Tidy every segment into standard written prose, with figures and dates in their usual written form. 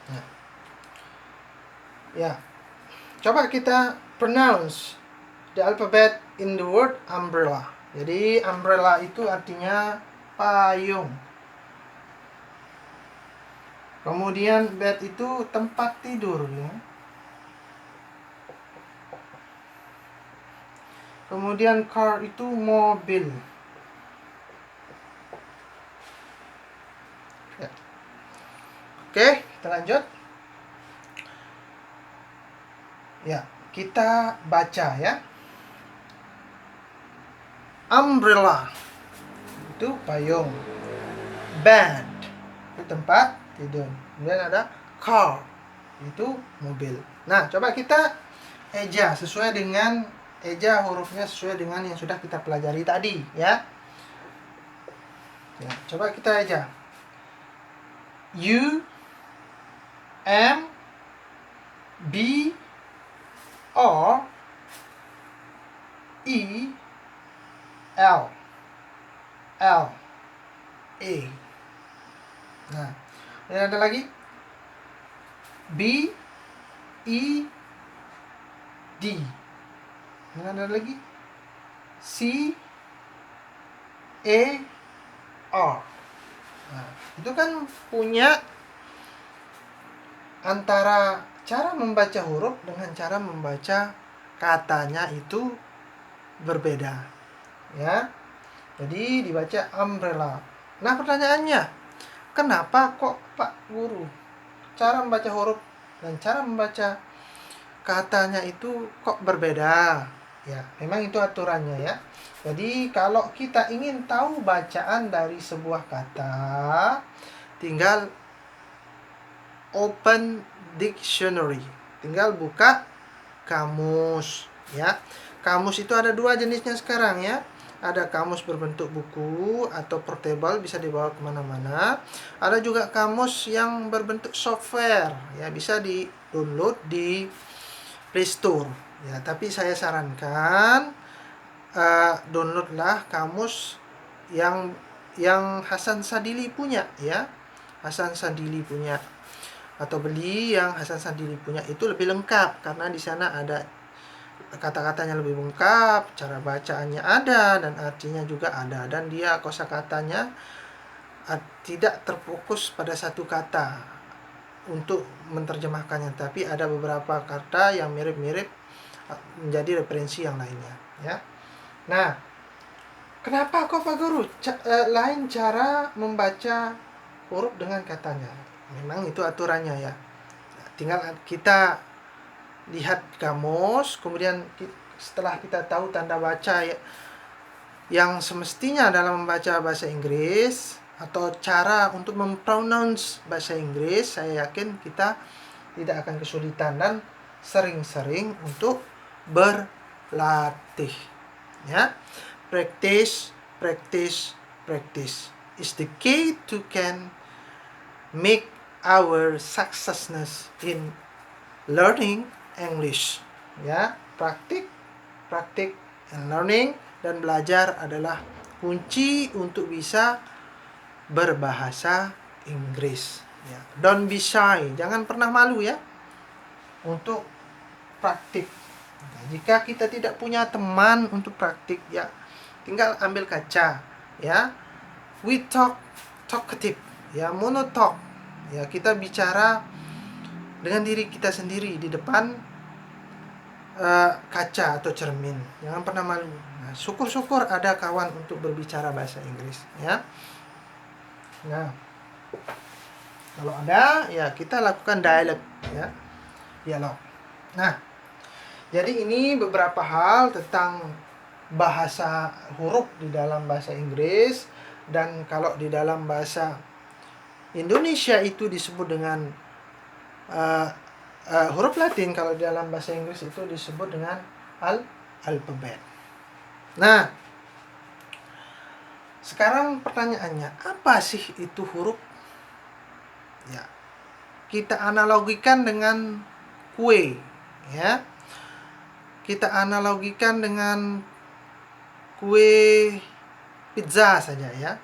Nah, ya, coba kita pronounce the alphabet in the word umbrella. Jadi umbrella itu artinya payung. Kemudian bed itu tempat tidur ya. Kemudian car itu mobil. Ya. Oke, kita lanjut. Ya, kita baca ya. Umbrella itu payung. Bed itu tempat tidur. Kemudian ada car itu mobil. Nah, coba kita eja sesuai dengan hurufnya sesuai dengan yang sudah kita pelajari tadi ya. Ya, coba kita eja. U M B R E L L A. Nah, ini ada lagi B E D. Ini ada lagi C A R. Nah, itu kan punya antara cara membaca huruf dengan cara membaca katanya itu berbeda. Ya. Jadi dibaca umbrella. Nah, pertanyaannya, kenapa kok Pak Guru cara membaca huruf dan cara membaca katanya itu kok berbeda? Ya, memang itu aturannya ya. Jadi kalau kita ingin tahu bacaan dari sebuah kata, tinggal open dictionary. Tinggal buka kamus ya. Kamus itu ada dua jenisnya sekarang ya. Ada kamus berbentuk buku atau portable, bisa dibawa kemana-mana. Ada juga kamus yang berbentuk software ya, bisa di-download di Play Store ya. Tapi saya sarankan downloadlah kamus yang Hasan Sadili punya ya. Hasan Sadili punya, atau beli yang Hasan Sadili punya, itu lebih lengkap karena di sana ada kata-katanya lebih lengkap, cara bacaannya ada dan artinya juga ada, dan dia kosakatanya tidak terfokus pada satu kata untuk menerjemahkannya, tapi ada beberapa kata yang mirip-mirip menjadi referensi yang lainnya ya. Nah, kenapa kok Pak Guru lain cara membaca huruf dengan katanya? Memang itu aturannya ya. Tinggal kita lihat kamus, kemudian setelah kita tahu tanda baca yang semestinya dalam membaca bahasa Inggris atau cara untuk mempronounce bahasa Inggris, saya yakin kita tidak akan kesulitan dan sering-sering untuk berlatih ya. Practice, practice, practice is the key to can make our successness in learning English ya. Praktik, praktik, and learning, dan belajar adalah kunci untuk bisa berbahasa Inggris ya. Don't be shy, jangan pernah malu ya untuk praktik. Nah, jika kita tidak punya teman untuk praktik ya, tinggal ambil kaca ya. We talkative ya, monotalk ya, kita bicara dengan diri kita sendiri di depan kaca atau cermin. Jangan pernah malu. Nah, syukur-syukur ada kawan untuk berbicara bahasa Inggris ya. Nah, kalau ada ya kita lakukan dialog ya, dialog. Nah, jadi ini beberapa hal tentang bahasa huruf di dalam bahasa Inggris, dan kalau di dalam bahasa Indonesia itu disebut dengan huruf Latin, kalau di dalam bahasa Inggris itu disebut dengan alfabet. Nah, sekarang pertanyaannya, apa sih itu huruf? Ya, kita analogikan dengan kue ya. Kita analogikan dengan kue pizza saja ya.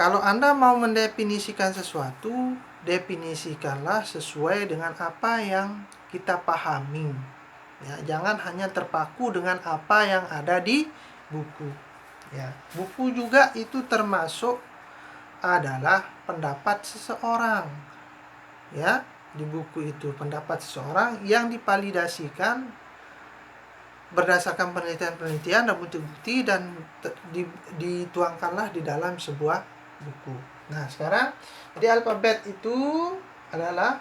kalau Anda mau mendefinisikan sesuatu, definisikanlah sesuai dengan apa yang kita pahami. Ya, jangan hanya terpaku dengan apa yang ada di buku. Ya, buku juga itu termasuk adalah pendapat seseorang. Ya, di buku itu pendapat seseorang yang divalidasikan berdasarkan penelitian-penelitian dan bukti-bukti dan dituangkanlah di dalam sebuah buku. Nah, sekarang jadi alfabet itu adalah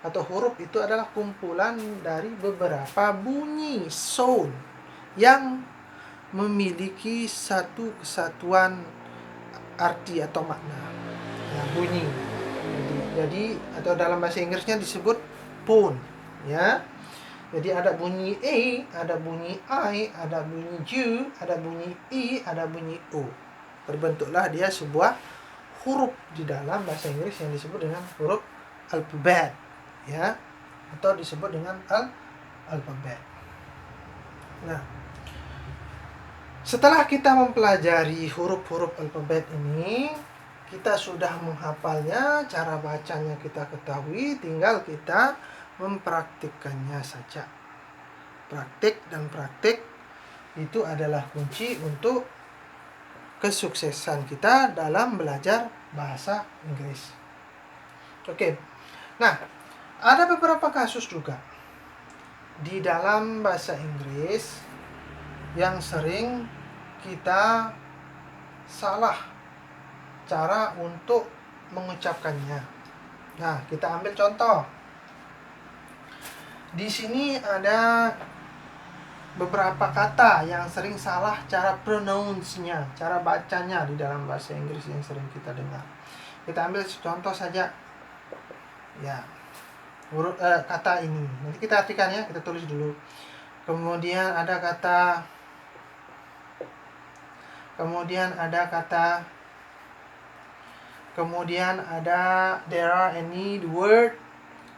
atau huruf itu adalah kumpulan dari beberapa bunyi sound yang memiliki satu kesatuan arti atau makna. Nah, bunyi. Jadi atau dalam bahasa Inggrisnya disebut tone, ya. Jadi ada bunyi A, ada bunyi I, ada bunyi U, ada bunyi I, ada bunyi O. Terbentuklah dia sebuah huruf di dalam bahasa Inggris yang disebut dengan huruf alfabet, ya, atau disebut dengan alfabet. Nah, setelah kita mempelajari huruf-huruf alfabet ini, kita sudah menghafalnya, cara bacanya kita ketahui, tinggal kita mempraktikkannya saja. Praktik dan praktik itu adalah kunci untuk kesuksesan kita dalam belajar bahasa Inggris. Oke. Nah, ada beberapa kasus juga di dalam bahasa Inggris yang sering kita salah cara untuk mengucapkannya. Nah, kita ambil contoh. Di sini ada beberapa kata yang sering salah cara pronounce-nya, cara bacanya di dalam bahasa Inggris yang sering kita dengar. Kita ambil contoh saja. Ya. Kata ini. Nanti kita artikan ya, kita tulis dulu. Kemudian ada kata there are any word,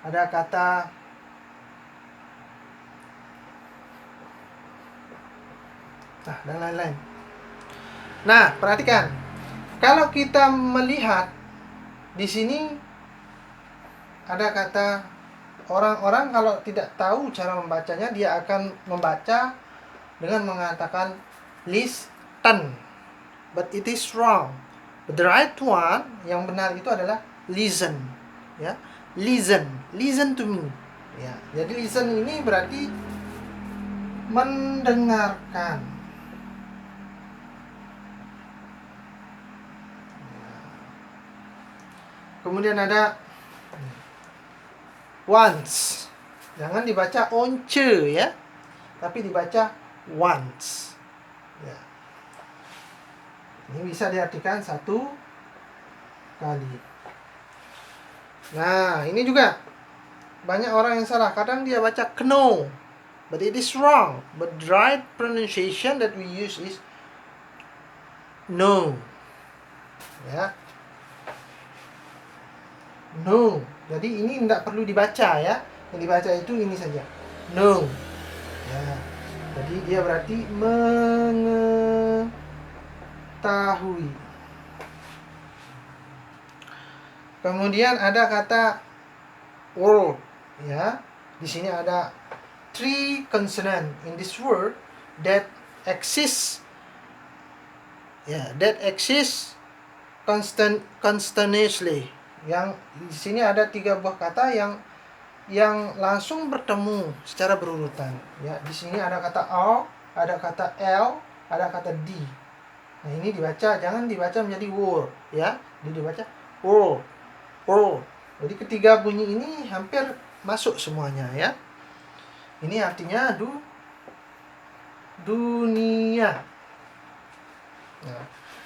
ada kata dan lain-lain. Nah, perhatikan. Kalau kita melihat di sini ada kata, orang-orang kalau tidak tahu cara membacanya, dia akan membaca dengan mengatakan listen. But it is wrong. But the right one, yang benar itu adalah listen. Ya, listen to me. Ya, jadi listen ini berarti mendengarkan. Kemudian ada once. Jangan dibaca once ya, tapi dibaca once. Ya. Ini bisa diartikan satu kali. Nah, ini juga banyak orang yang salah. Kadang dia baca kno, but it is wrong. But the right pronunciation that we use is no. Ya. No. Jadi ini tidak perlu dibaca ya. Yang dibaca itu ini saja. No. Ya. Jadi dia berarti mengetahui. Kemudian ada kata world, ya. Di sini ada 3 consonant in this word that exists. Ya, that exists continuously. Yang di sini ada 3 buah kata yang langsung bertemu secara berurutan. Ya, di sini ada kata O, ada kata L, ada kata D. Nah, ini dibaca, jangan dibaca menjadi word, ya. Ini dibaca world. Jadi ketiga bunyi ini hampir masuk semuanya ya. Ini artinya dunia.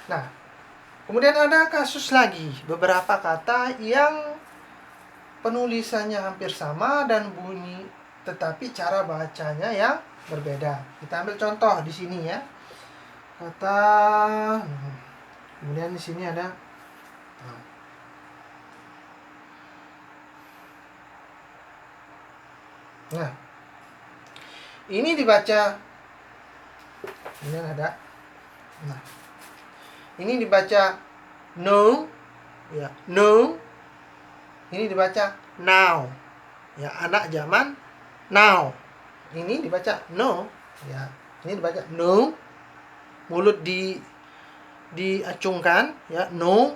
Nah, kemudian ada kasus lagi, beberapa kata yang penulisannya hampir sama dan bunyi, tetapi cara bacanya yang berbeda. Kita ambil contoh di sini ya. Kata, kemudian di sini ada Nah, ini dibaca, ini ada. Nah, ini dibaca No, ya, no. Ini dibaca now. Ya, anak zaman now. Ini dibaca no. Ya, ini dibaca no. Mulut diacungkan, ya, no.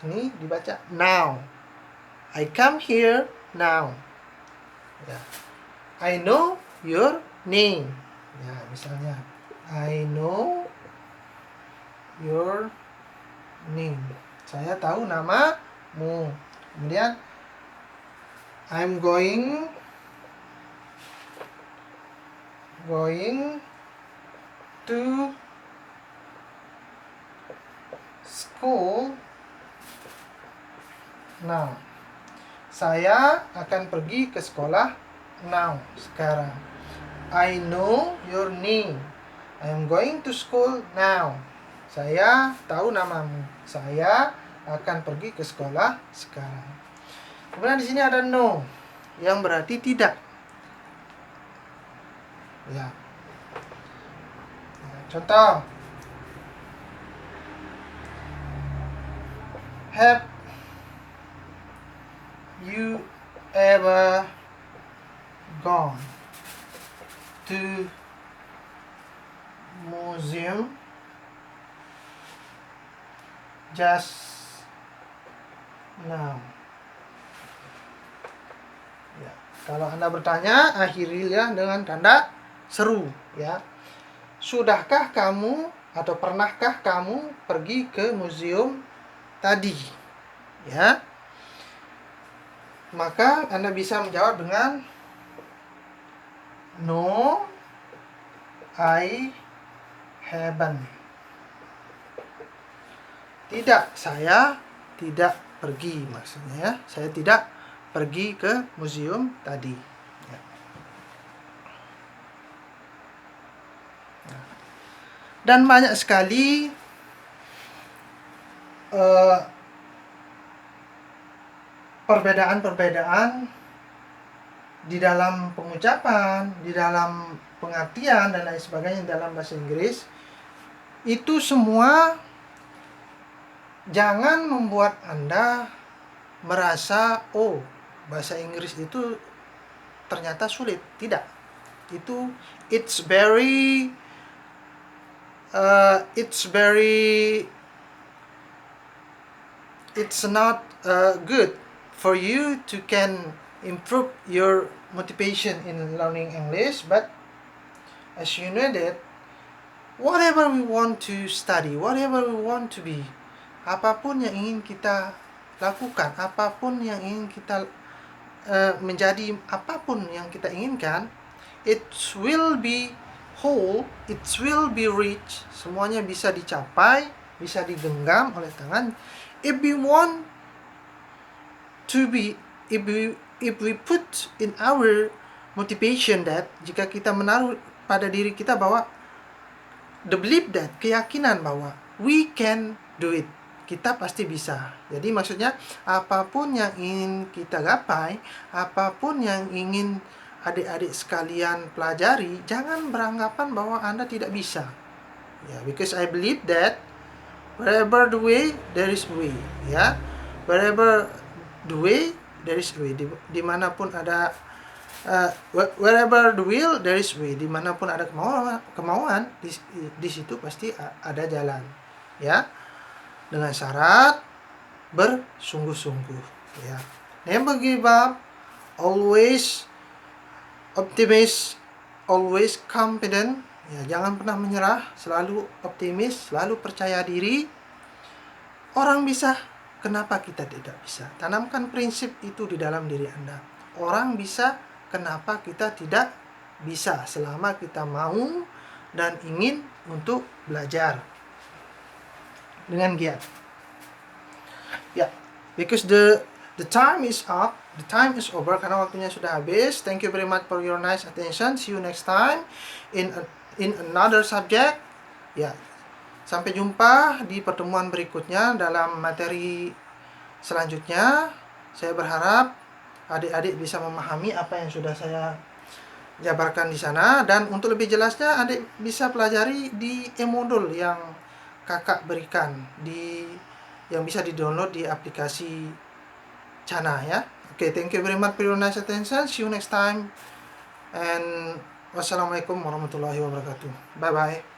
Ini dibaca now. I come here now. Ya. I know your name. Ya, misalnya I know your name. Saya tahu namamu. Kemudian I'm going to school now. Saya akan pergi ke sekolah now, sekarang. I know your name. I am going to school now. Saya tahu namamu. Saya akan pergi ke sekolah sekarang. Kemudian di sini ada no, yang berarti tidak. Ya. Contoh. Have you ever gone to museum just now? Ya, kalau Anda bertanya, akhirilah dengan tanda seru, ya. Sudahkah kamu atau pernahkah kamu pergi ke museum tadi? Ya. Maka Anda bisa menjawab dengan no, I haven't. Tidak, saya tidak pergi, maksudnya, ya. Saya tidak pergi ke museum tadi. Ya. Dan banyak sekali perbedaan-perbedaan di dalam pengucapan, di dalam pengertian dan lain sebagainya dalam bahasa Inggris. Itu semua jangan membuat Anda merasa, oh, bahasa Inggris itu ternyata sulit. Tidak. It's not good for you to can improve your motivation in learning English, but as you know that whatever we want to study, whatever we want to be, apapun yang ingin kita lakukan, apapun yang ingin kita menjadi, apapun yang kita inginkan, it will be whole, it will be rich, semuanya bisa dicapai, bisa digenggam oleh tangan. If we want to be, if we put in our motivation that, jika kita menaruh pada diri kita bahwa the belief that, keyakinan bahwa we can do it, kita pasti bisa. Jadi maksudnya apapun yang ingin kita gapai, apapun yang ingin adik-adik sekalian pelajari, jangan beranggapan bahwa Anda tidak bisa. Ya, because I believe that wherever the way, there is way. Ya, wherever the way, there is way. Dimanapun ada wherever the will, there is way. Dimanapun ada kemauan, di situ pasti ada jalan. Ya, dengan syarat bersungguh-sungguh. Ya, never give up, always optimistic, always confident. Ya, jangan pernah menyerah, selalu optimis, selalu percaya diri. Orang bisa, kenapa kita tidak bisa? Tanamkan prinsip itu di dalam diri Anda. Orang bisa, kenapa kita tidak bisa? Selama kita mau dan ingin untuk belajar dengan giat. Ya, because the time is up, the time is over, karena waktunya sudah habis. Thank you very much for your nice attention. See you next time in another subject. Ya, sampai jumpa di pertemuan berikutnya dalam materi selanjutnya. Saya berharap adik-adik bisa memahami apa yang sudah saya jabarkan di sana, dan untuk lebih jelasnya adik bisa pelajari di e-modul yang kakak berikan di yang bisa di-download di aplikasi Chana ya. Oke, thank you very much for your nice attention. See you next time. And wassalamualaikum warahmatullahi wabarakatuh. Bye bye.